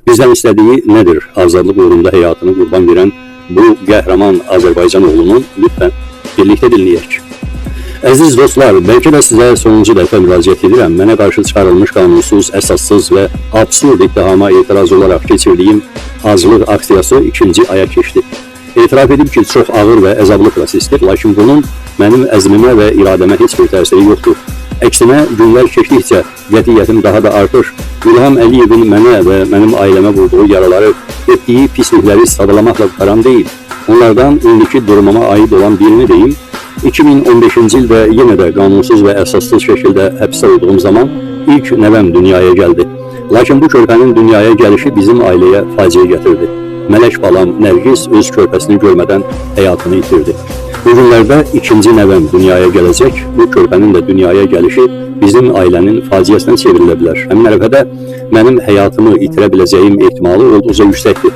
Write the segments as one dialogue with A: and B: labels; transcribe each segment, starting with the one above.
A: Bizden istediği nedir? Azadlık uğrunda hayatını kurban veren bu qəhrəman Azərbaycan oğlunu lütfen birlikte dinleyək. Əziz dostlar, belki de size sonuncu dəfə müraciət edirəm. Mənə qarşı çıxarılmış qanunsuz, əsassız ve absurd ittihama etiraz olarak keçirdiyim azlıq aksiyası ikinci aya keçdi. İtiraf edib ki, çox ağır ve əzablı prosesdir, lakin bunun mənim əzmimə və iradəmə heç bir təsiri yoxdur. Əksinə, günlər keçdikcə qətiyyətim daha da artır. İlham Əliyevin mənə və mənim ailəmə vurduğu yaraları, etdiyi pislikləri sadalamakla qutaran deyil. Onlardan indiki durumuma aid olan birini deyim. 2015-ci ildə yenə də qanunsuz və əsassız şəkildə həbsdə olduğum zaman ilk nəvəm dünyaya gəldi. Lakin bu körpənin dünyaya gəlişi bizim ailəyə faciə gətirdi. Mələk balam Nərgiz öz körpəsini görmədən həyatını itirdi. Bu günlərdə ikinci nəvəm dünyaya gələcək. Bu körpənin də dünyaya gəlişi bizim ailənin faciəsinə çevrilə bilər. Həmin ərəfədə mənim həyatımı itirə biləcəyim ehtimalı olduqca yüksəkdir.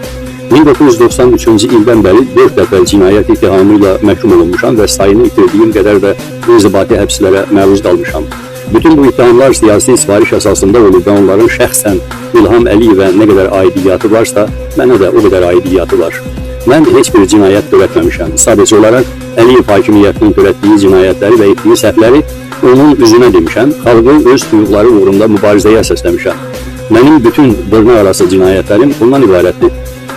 A: 1993-cü ildən bəri 4 dəfə cinayət ittihamıyla məhkum olunmuşam və sayını itirdiyim qədər də inzibati həbslərə məruz qalmışam. Bütün bu ittihamlar siyasi sifariş əsasında olub və onların şəxsən İlham Əliyevə nə qədər aidiyyatı varsa, mənə də o qədər aidiyyatı var. Mən heç bir cinayət törətməmişəm. Sadəcə olaraq Əliyev hakimiyyətinin törətdiyi cinayətləri və etdiyi səhvləri onun üzünə demişəm, xalqın öz duyğuları uğrunda mübarizəyə səsləmişəm. Mənim bütün dırnaq arası cinayətlərim bundan ibarətdir.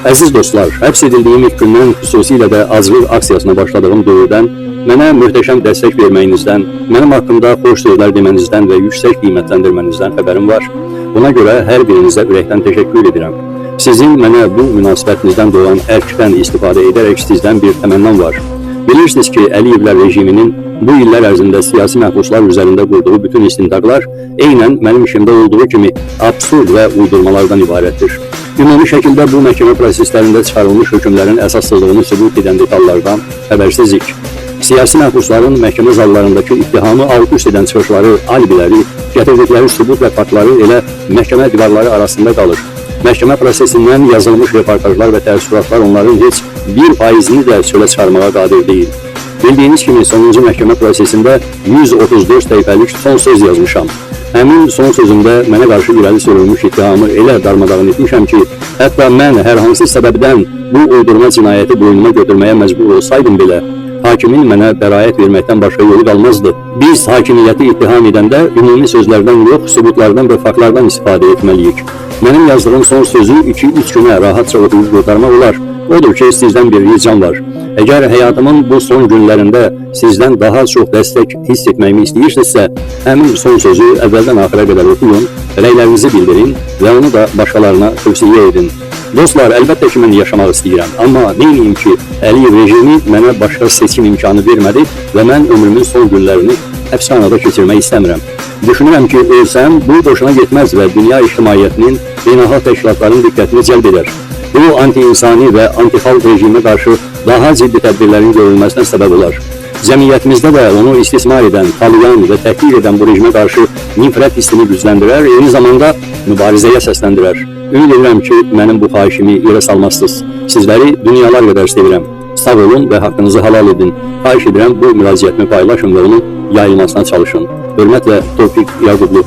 A: Əziz dostlar, həbs edildiyim ilk gündən, xüsusilə də azlıq aksiyasına başladığım dövrdən mənə möhtəşəm dəstək verməyinizdən, mənim haqqımda xoş sözlər demənizdən və yüksək qiymətləndirmənizdən xəbərim var. Buna görə hər birinizə ürəkdən təşəkkür edirəm. Sizin mənə bu münasibətinizdən doğan ərkdən istifadə edərək sizdən bir təmənnam var. Bilirsiniz ki, Əliyevlər rejiminin bu illər ərzində siyasi məhbuslar üzərində qurduğu bütün istintaqlar eynən mənim işimdə olduğu kimi absurd və uydurmalardan ibarətdir. Ümumi şəkildə bu məhkəmə proseslərində çıxarılmış hökmlərin əsassızlığını sübut edən detallardan xəbərsizik. Siyasi məhbusların məhkəmə zallarındakı ittihamı alt-üst edən çıxışları, alibiləri, gətirdikləri sübut və faktları elə məhkəmə divarları arasında qalır. Məhkəmə prosesindən yazılmış reportajlar və təəssüratlar onların heç 1%-ni də çölə çıxarmağa qadir deyil. Bildiyiniz kimi sonuncu məhkəmə prosesində 134 səhifəlik son söz yazmışam. Həmin son sözümdə mənə qarşı irəli sürülmüş ittihamı elə darmadağın etmişəm ki, hətta mən hər hansı səbəbdən bu uydurma cinayəti boynuma götürməyə məcbur olsaydım belə, hakimin mənə bəraət verməkdən başqa yolu qalmazdı. Biz hakimiyyəti ittiham edəndə ümumi sözlərdən yox, sübutlardan və faktlardan istifadə etməliyik. Mənim yazdığım son sözü 2-3 günə rahatça oturub qurtarmaq olar. Odur ki, sizdən bir ricam var. Əgər həyatımın bu son günlərində sizdən daha çox dəstək hiss etməyimi istəyirsinizsə, həmin son sözü əvvəldən axıra qədər oxuyun, rəylərinizi bildirin və onu da başqalarına tövsiyə edin. Dostlar, əlbəttə ki, mən yaşamaq istəyirəm, amma neyim ki, Əliyev rejimi mənə başqa seçim imkanı vermədi və mən ömrümün son günlərini həbsxanada keçirmək istəmirəm. Düşünürəm ki, ölsəm, bu boşuna getməz və dünya ictimaiyyətinin beynəlxalq təşkilatların diqqətini cəlb edər. Bu, anti-insani və anti-xalq rejimə qarşı daha ciddi tədbirlərin görülməsinə səbəb olar. Cəmiyyətimizdə də onu istismar edən, tanıyan və təhqir edən bu rejimə qarşı nifrət hissini gücləndirər, eyni zamanda mübarizəyə səsləndirər. Ümid edirəm ki, mənim bu xahişimi yerə salmazsınız. Sizləri dünyalar qədər sevirəm. Sağ olun və haqqınızı halal edin. Xahiş edirəm, bu müraciətimi paylaşın və onun yayılmasına çalışın. Hörmətlə Tofiq Yaqublu.